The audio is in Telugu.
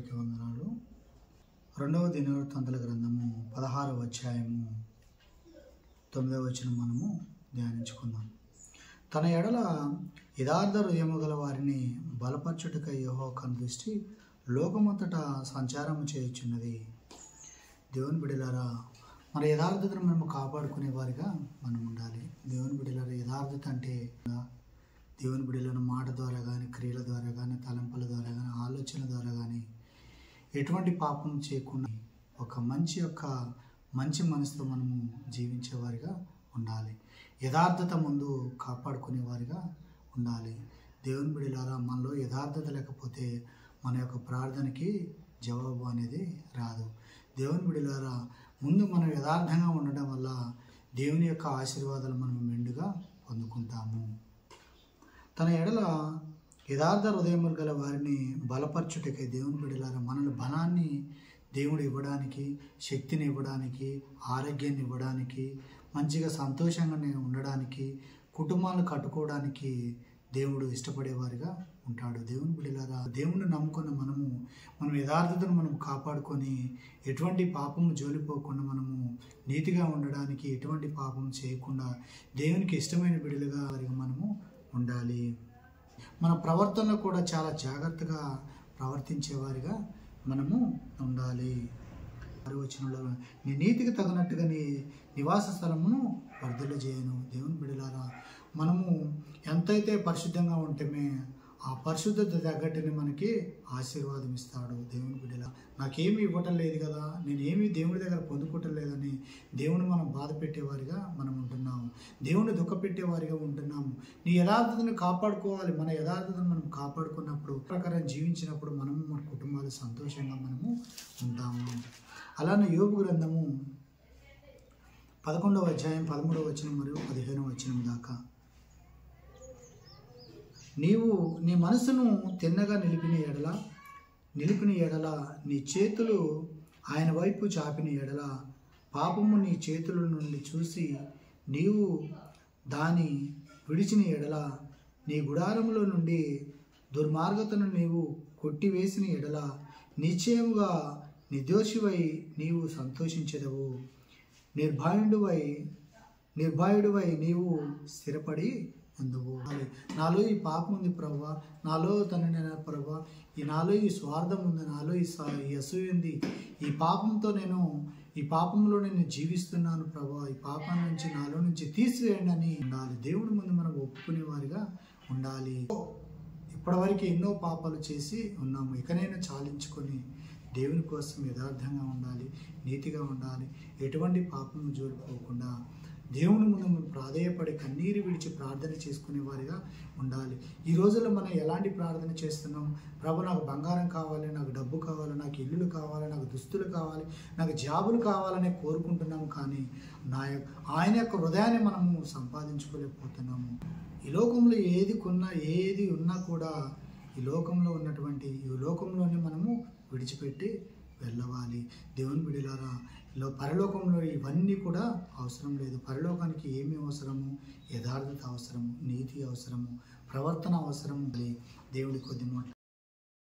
అందరికీ వందనాలు. రెండవ దినవృత్తాంతాల గ్రంథము 16వ అధ్యాయము 9వ వచనం మనము ధ్యానించుకుందాం. తన ఎడల యథార్థ హృదయము గల వారిని బలపరచుటకై యెహోవా కనుదృష్టి లోకమంతటా సంచారము చేయుచున్నది. దేవుని బిడ్డలారా, మన యథార్థతను మనము కాపాడుకునే వారిగా మనం ఉండాలి. దేవుని బిడ్డలారా, యథార్థత అంటే దేవుని బిడ్డలను మాట ద్వారా కానీ, క్రియల ద్వారా కానీ, తలంపుల ద్వారా కానీ, ఆలోచన ద్వారా కానీ ఎటువంటి పాపం చేయకుండా ఒక మంచి మనసుతో మనము జీవించేవారిగా ఉండాలి. యథార్థత ముందు కాపాడుకునే వారిగా ఉండాలి. దేవుని బిడ్డలారా, మనలో యథార్థత లేకపోతే మన యొక్క ప్రార్థనకి జవాబు అనేది రాదు. దేవుని బిడ్డలారా, ముందు మనం యథార్థంగా ఉండడం వల్ల దేవుని యొక్క ఆశీర్వాదాలు మనం మెండుగా పొందుకుంటాము. తన ఎడల యథార్థ హృదయములు గల వారిని బలపరచుటకై దేవుని బిడ్డలారా, మనల్ని బలాన్ని దేవుడు ఇవ్వడానికి, శక్తిని ఇవ్వడానికి, ఆరోగ్యాన్ని ఇవ్వడానికి, మంచిగా సంతోషంగా ఉండడానికి, కుటుంబాలను కట్టుకోవడానికి దేవుడు ఇష్టపడేవారిగా ఉంటాడు. దేవుని బిడ్డలారా, దేవుణ్ణి నమ్ముకున్న మనం యథార్థతను మనం కాపాడుకొని ఎటువంటి పాపము జోలిపోకుండా మనము నీతిగా ఉండడానికి, ఎటువంటి పాపం చేయకుండా దేవునికి ఇష్టమైన బిడ్డలుగా వారిగా మనము ఉండాలి. మన ప్రవర్తనలో కూడా చాలా జాగ్రత్తగా ప్రవర్తించేవారిగా మనము ఉండాలి. వచనంలో నీ నీతికి తగినట్టుగా నీ నివాస స్థలమును వర్ధల చేయను. దేవుని బిడ్డలారా, మనము ఎంతైతే పరిశుద్ధంగా ఉంటేమే ఆ పరిశుద్ధత తగ్గట్టుని మనకి ఆశీర్వాదం ఇస్తాడు. దేవుని బిడ్డలా, నాకేమీ ఇవ్వటం లేదు కదా, నేనేమీ దేవుడి దగ్గర పొందుకోవటం లేదని దేవుని మనం బాధ పెట్టేవారిగా మనం ఉంటున్నాము. దేవుని దుఃఖపెట్టేవారిగా ఉంటున్నాము. నీ యథార్థతను కాపాడుకోవాలి. మన యథార్థతను మనం కాపాడుకున్నప్పుడు, ప్రకారం జీవించినప్పుడు మనము మన కుటుంబాలు సంతోషంగా మనము ఉంటాము. అలానే యోబు గ్రంథము 11వ అధ్యాయం 13వ వచనం మరియు 15వ వచనం దాకా, నీవు నీ మనసును తిన్నగా నిలిపిన ఎడల నీ చేతులు ఆయన వైపు చాపిన ఎడల పాపము నీ చేతుల నుండి చూసి నీవు దాని విడిచిన ఎడల నీ గుడారములో నుండి దుర్మార్గతను నీవు కొట్టివేసిన ఎడల నిశ్చయముగా నిర్దోషివై నీవు సంతోషించెదవు. నిర్భాయుడివై నీవు స్థిరపడి అందువు. నాలో ఈ పాపం ఉంది ప్రభువా, నాలో తనని ప్రభువా, నాలో ఈ స్వార్థం ఉంది, నాలో ఈ అసూయ ఉంది, ఈ పాపంలో నేను జీవిస్తున్నాను ప్రభువా, ఈ పాపం నుంచి నాలో నుంచి తీసివేయండి అని ఉండాలి. దేవుడి ముందు మనం ఒప్పుకునే వారిగా ఉండాలి. ఇప్పటివరకు ఎన్నో పాపాలు చేసి ఉన్నాము, ఇకనైనా చాలించుకొని దేవుని కోసం యథార్థంగా ఉండాలి, నీతిగా ఉండాలి, ఎటువంటి పాపము జోలిపోకుండా దేవుని ముందు మనం ప్రాధేయపడి కన్నీరు విడిచి ప్రార్థన చేసుకునే వారిగా ఉండాలి. ఈ రోజుల్లో మనం ఎలాంటి ప్రార్థన చేస్తున్నాం? ప్రభు, నాకు బంగారం కావాలి, నాకు డబ్బు కావాలి, నాకు ఇల్లులు కావాలి, నాకు దుస్తులు కావాలి, నాకు జాబులు కావాలని కోరుకుంటున్నాము. కానీ ఆయన యొక్క హృదయాన్ని మనము సంపాదించుకోలేకపోతున్నాము. ఈ లోకంలో ఏది ఉన్నా కూడా ఈ లోకంలోనే మనము విడిచిపెట్టి వెళ్ళవాలి. దేవుని బిడ్డలారా, పరలోకంలో ఇవన్నీ కూడా అవసరం లేదు. పరలోకానికి ఏమి అవసరము? యథార్థత అవసరము, నీతి అవసరము, ప్రవర్తన అవసరం. దేవుడి కొద్ది మాట